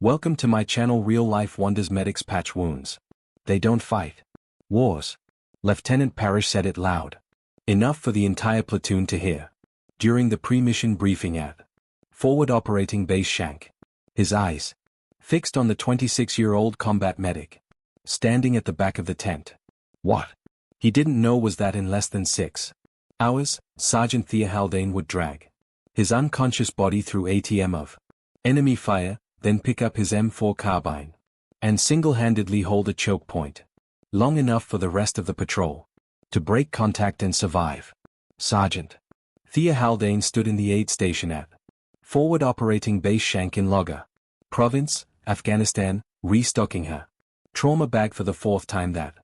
Welcome to my channel. Real Life Wonders. Medics patch wounds. They don't fight wars. Lieutenant Parrish said it loud. Enough for the entire platoon to hear. During the pre-mission briefing at Forward Operating Base Shank. His eyes fixed on the 26-year-old combat medic standing at the back of the tent. What he didn't know was that in less than 6 hours, Sergeant Thea Haldane would drag his unconscious body through ATM of enemy fire, then pick up his M4 carbine and single-handedly hold a choke point long enough for the rest of the patrol to break contact and survive. Sergeant Thea Haldane stood in the aid station at Forward Operating Base Shank in Logger Province, Afghanistan, restocking her trauma bag for the 4th time that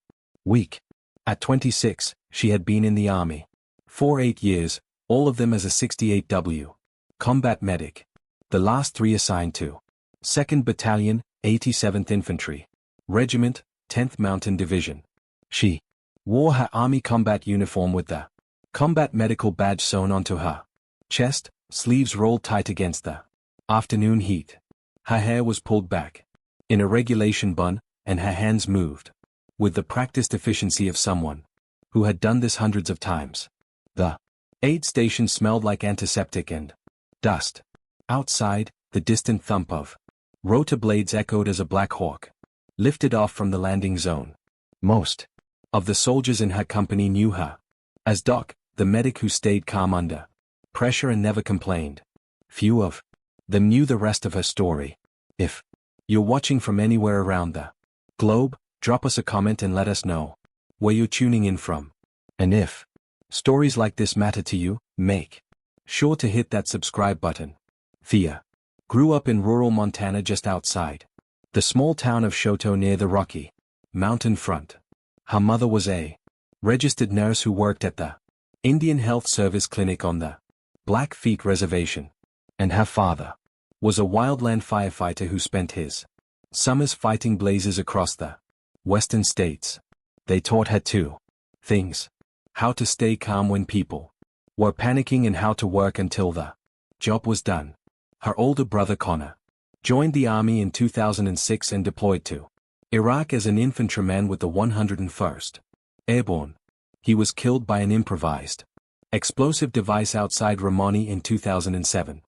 week. At 26, she had been in the Army for 8 years, all of them as a 68W combat medic, the last 3 assigned to 2nd Battalion, 87th Infantry Regiment, 10th Mountain Division. She wore her Army combat uniform with the combat medical badge sewn onto her chest, sleeves rolled tight against the afternoon heat. Her hair was pulled back in a regulation bun, and her hands moved with the practiced efficiency of someone who had done this hundreds of times. The aid station smelled like antiseptic and dust. Outside, the distant thump of rotor blades echoed as a Black Hawk lifted off from the landing zone. Most of the soldiers in her company knew her as Doc, the medic who stayed calm under pressure and never complained. Few of them knew the rest of her story. If you're watching from anywhere around the globe, drop us a comment and let us know where you're tuning in from. And if stories like this matter to you, make sure to hit that subscribe button. Thea grew up in rural Montana just outside the small town of Choteau near the Rocky Mountain front. Her mother was a registered nurse who worked at the Indian Health Service clinic on the Blackfeet Reservation, and her father was a wildland firefighter who spent his summers fighting blazes across the western states. They taught her 2 things: how to stay calm when people were panicking and how to work until the job was done. Her older brother Connor joined the Army in 2006 and deployed to Iraq as an infantryman with the 101st Airborne. He was killed by an improvised explosive device outside Romani in 2007.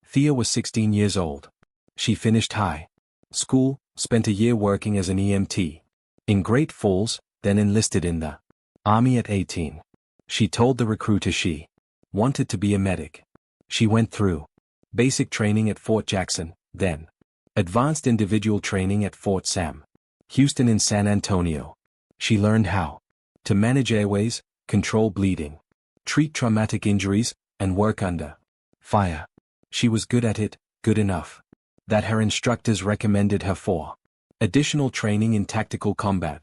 Thea was 16 years old. She finished high school, spent a year working as an EMT in Great Falls, then enlisted in the Army at 18. She told the recruiter she wanted to be a medic. She went through basic training at Fort Jackson, then advanced individual training at Fort Sam Houston in San Antonio. She learned how to manage airways, control bleeding, treat traumatic injuries, and work under fire. She was good at it, good enough that her instructors recommended her for additional training in tactical combat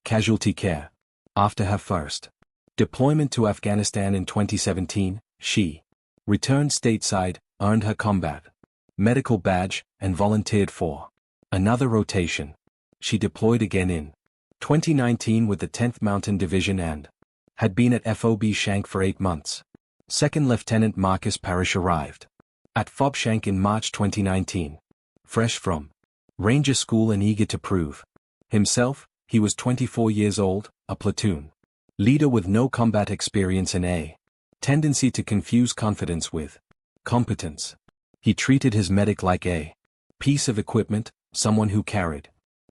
casualty care. After her first deployment to Afghanistan in 2017, she returned stateside, earned her combat medical badge, and volunteered for another rotation. She deployed again in 2019 with the 10th Mountain Division and had been at FOB Shank for 8 months. Second Lieutenant Marcus Parrish arrived at FOB Shank in March 2019. Fresh from Ranger School and eager to prove himself, he was 24 years old, a platoon leader with no combat experience and a tendency to confuse confidence with competence. He treated his medic like a piece of equipment, someone who carried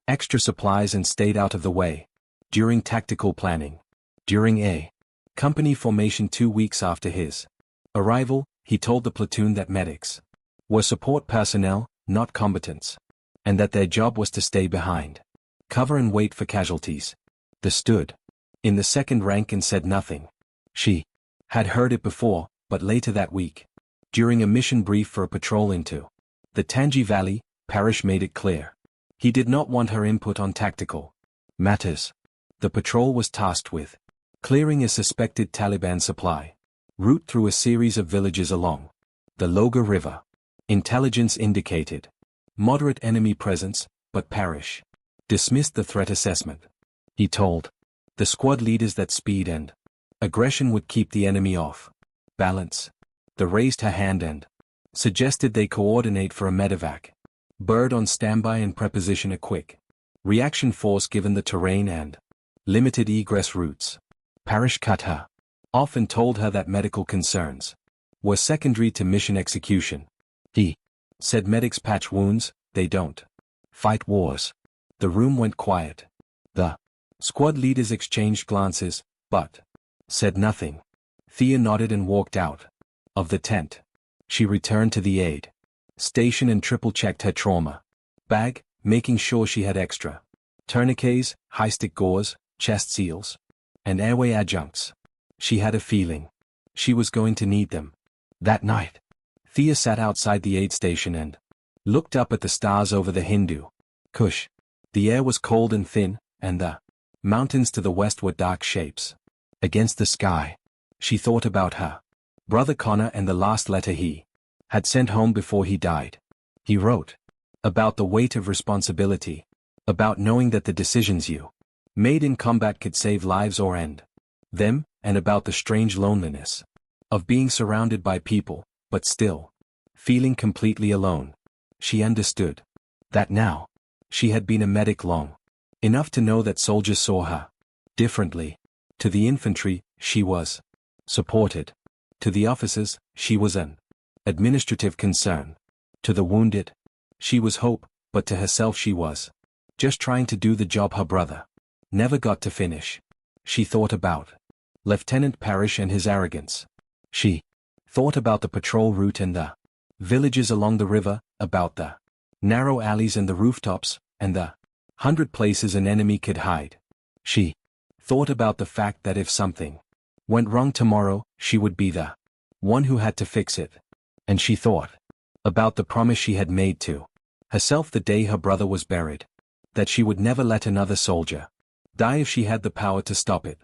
extra supplies and stayed out of the way during tactical planning. During a company formation 2 weeks after his arrival, he told the platoon that medics were support personnel, not combatants, and that their job was to stay behind cover and wait for casualties. They stood in the second rank and said nothing. She had heard it before, but later that week, during a mission brief for a patrol into the Tangi Valley, Parrish made it clear he did not want her input on tactical matters. The patrol was tasked with clearing a suspected Taliban supply route through a series of villages along the Logar River. Intelligence indicated moderate enemy presence, but Parrish dismissed the threat assessment. He told the squad leaders that speed and aggression would keep the enemy off balance. They raised her hand and suggested they coordinate for a medevac. Bird on standby and preposition a quick reaction force given the terrain and limited egress routes. Parrish cut her off and told her that medical concerns were secondary to mission execution. He said medics patch wounds, they don't fight wars. The room went quiet. The squad leaders exchanged glances, but said nothing. Thea nodded and walked out of the tent. She returned to the aid station and triple-checked her trauma bag, making sure she had extra tourniquets, high-stick gauze, chest seals, and airway adjuncts. She had a feeling she was going to need them. That night, Thea sat outside the aid station and looked up at the stars over the Hindu Kush. The air was cold and thin, and the mountains to the west were dark shapes against the sky. She thought about her brother Connor and the last letter he had sent home before he died. He wrote about the weight of responsibility, about knowing that the decisions you made in combat could save lives or end them, and about the strange loneliness of being surrounded by people, but still feeling completely alone. She understood that now. She had been a medic long enough to know that soldiers saw her differently. To the infantry, she was supported. To the officers, she was an administrative concern. To the wounded, she was hope, but to herself she was just trying to do the job her brother never got to finish. She thought about Lieutenant Parrish and his arrogance. She thought about the patrol route and the villages along the river, about the narrow alleys and the rooftops, and the 100 places an enemy could hide. She thought about the fact that if something went wrong tomorrow, she would be the one who had to fix it. And she thought about the promise she had made to herself the day her brother was buried, that she would never let another soldier die if she had the power to stop it.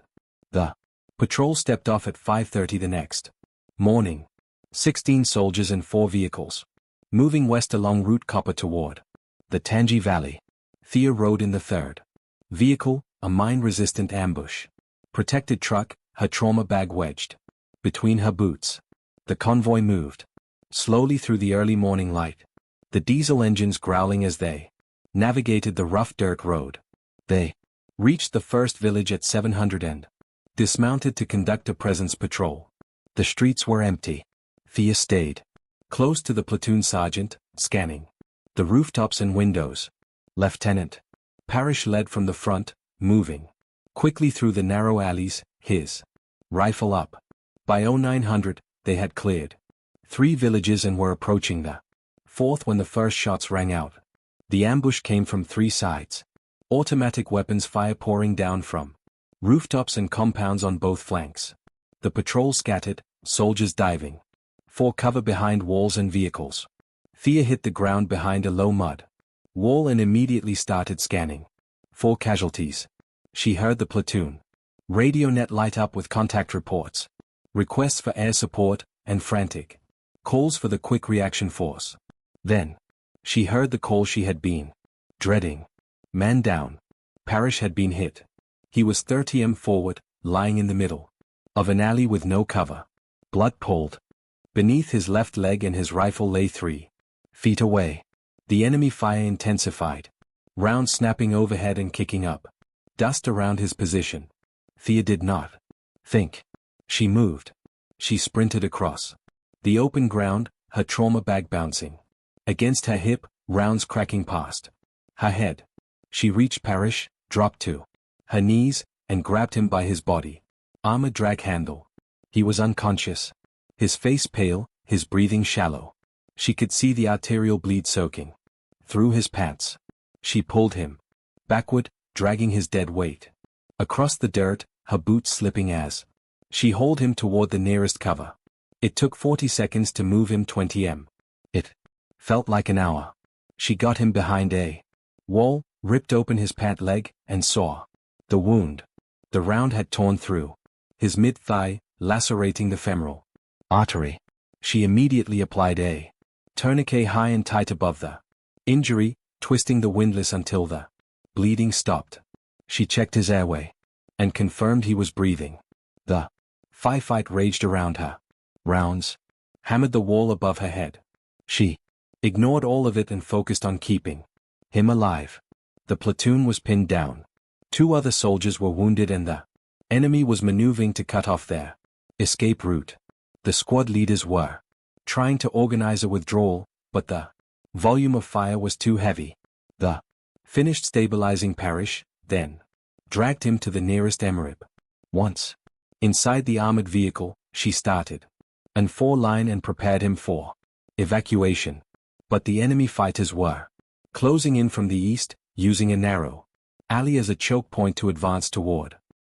The patrol stepped off at 5:30 the next morning. 16 soldiers and 4 vehicles, moving west along Route Copper toward the Tangi Valley. Thea rode in the third vehicle, a mine-resistant ambush protected truck, her trauma bag wedged between her boots. The convoy moved slowly through the early morning light, the diesel engines growling as they navigated the rough dirt road. They reached the first village at 700 and dismounted to conduct a presence patrol. The streets were empty. Thea stayed close to the platoon sergeant, scanning the rooftops and windows. Lieutenant Parrish led from the front, moving quickly through the narrow alleys, his rifle up. By 0900, they had cleared 3 villages and were approaching the 4th when the first shots rang out. The ambush came from 3 sides. Automatic weapons fire pouring down from rooftops and compounds on both flanks. The patrol scattered, soldiers diving for cover behind walls and vehicles. Thea hit the ground behind a low mud wall and immediately started scanning for casualties. She heard the platoon radio net light up with contact reports, requests for air support, and frantic calls for the quick reaction force. Then she heard the call she had been dreading. Man down. Parrish had been hit. He was 30 forward, lying in the middle of an alley with no cover. Blood pooled beneath his left leg and his rifle lay 3 feet away. The enemy fire intensified, rounds snapping overhead and kicking up dust around his position. Thea did not think. She moved. She sprinted across the open ground, her trauma bag bouncing against her hip, rounds cracking past her head. She reached Parrish, dropped to her knees, and grabbed him by his body armor drag handle. He was unconscious, his face pale, his breathing shallow. She could see the arterial bleed soaking through his pants. She pulled him backward, dragging his dead weight across the dirt, her boots slipping as she hauled him toward the nearest cover. It took 40 seconds to move him 20 m. It felt like an hour. She got him behind a wall, ripped open his pant leg, and saw the wound. The round had torn through his mid-thigh, lacerating the femoral artery. She immediately applied a tourniquet high and tight above the injury, twisting the windlass until the bleeding stopped. She checked his airway and confirmed he was breathing. The firefight raged around her. Rounds hammered the wall above her head. She ignored all of it and focused on keeping him alive. The platoon was pinned down. 2 other soldiers were wounded and the enemy was maneuvering to cut off their escape route. The squad leaders were trying to organize a withdrawal, but the volume of fire was too heavy. The finished stabilizing Parrish, then dragged him to the nearest emirate. Once inside the armored vehicle, she started an 4-line and prepared him for evacuation. But the enemy fighters were closing in from the east, using a narrow alley as a choke point to advance toward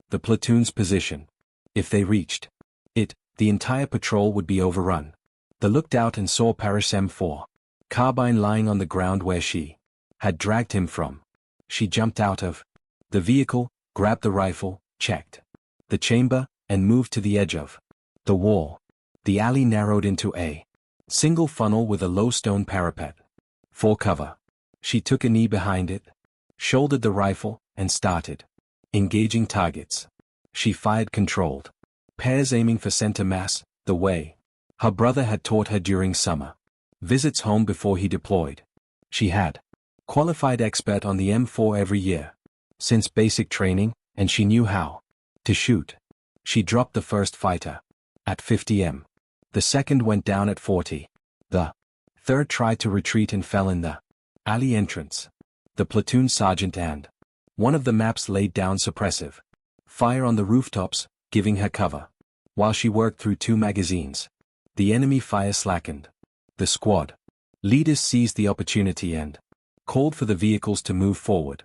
the platoon's position. If they reached it, the entire patrol would be overrun. They looked out and saw Parrish's M4 carbine lying on the ground where she had dragged him from. She jumped out of the vehicle, grabbed the rifle, checked the chamber, and moved to the edge of the wall. The alley narrowed into a single funnel with a low stone parapet for cover. She took a knee behind it, shouldered the rifle, and started engaging targets. She fired controlled pairs aiming for center mass, the way her brother had taught her during summer visits home before he deployed. She had qualified expert on the M4 every year since basic training, and she knew how to shoot. She dropped the first fighter at 50 m. The second went down at 40. The third tried to retreat and fell in the alley entrance. The platoon sergeant and one of the maps laid down suppressive fire on the rooftops, giving her cover. While she worked through 2 magazines, the enemy fire slackened. The squad leaders seized the opportunity and called for the vehicles to move forward.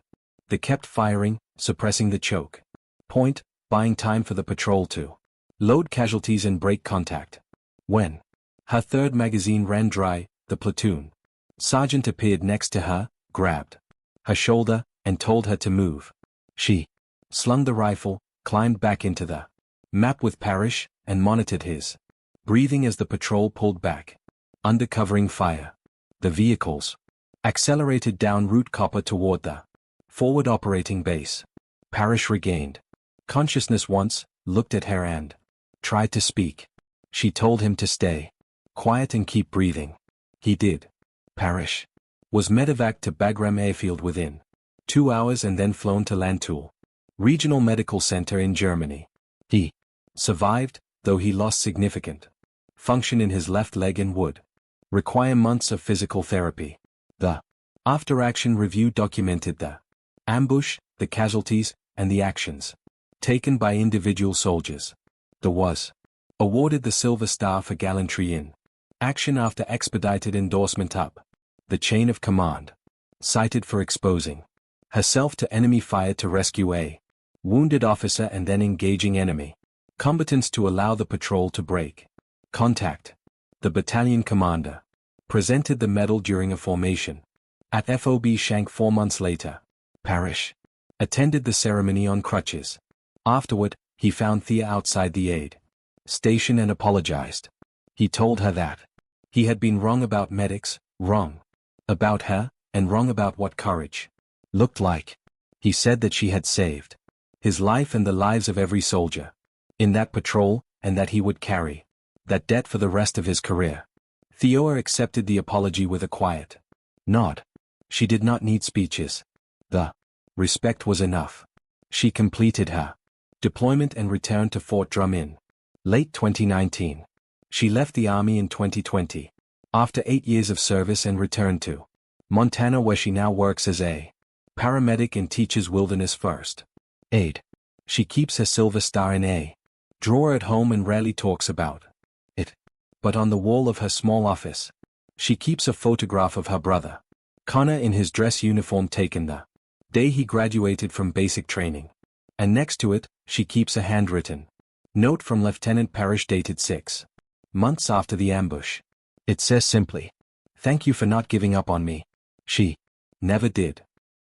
They kept firing, suppressing the choke point, buying time for the patrol to load casualties and break contact. When her third magazine ran dry, the platoon sergeant appeared next to her, grabbed her shoulder, and told her to move. She slung the rifle, climbed back into the map with Parrish, and monitored his breathing as the patrol pulled back. Under covering fire, the vehicles accelerated down Route Copper toward the forward operating base. Parrish regained consciousness once, looked at her and tried to speak. She told him to stay quiet and keep breathing. He did. Parrish was medevaced to Bagram Airfield within 2 hours and then flown to Lantoul Regional Medical Center in Germany. He survived, though he lost significant function in his left leg and would require months of physical therapy. The after-action review documented the ambush, the casualties, and the actions taken by individual soldiers. The was awarded the Silver Star for gallantry in action after expedited endorsement up the chain of command, cited for exposing herself to enemy fire to rescue a wounded officer and then engaging enemy combatants to allow the patrol to break contact. The battalion commander presented the medal during a formation at FOB Shank 4 months later. Parrish attended the ceremony on crutches. Afterward, he found Thea outside the aid station and apologized. He told her that he had been wrong about medics, wrong about her, and wrong about what courage looked like. He said that she had saved his life and the lives of every soldier in that patrol, and that he would carry that debt for the rest of his career. Theoa accepted the apology with a quiet nod. She did not need speeches. The respect was enough. She completed her deployment and returned to Fort Drum in late 2019. She left the Army in 2020, after 8 years of service, and returned to Montana, where she now works as a paramedic and teaches wilderness first aid. She keeps her Silver Star in a drawer at home and rarely talks about it. But on the wall of her small office, she keeps a photograph of her brother, Connor, in his dress uniform taken the day he graduated from basic training. And next to it, she keeps a handwritten note from Lieutenant Parrish dated 6 months after the ambush. It says simply, "Thank you for not giving up on me." She never did.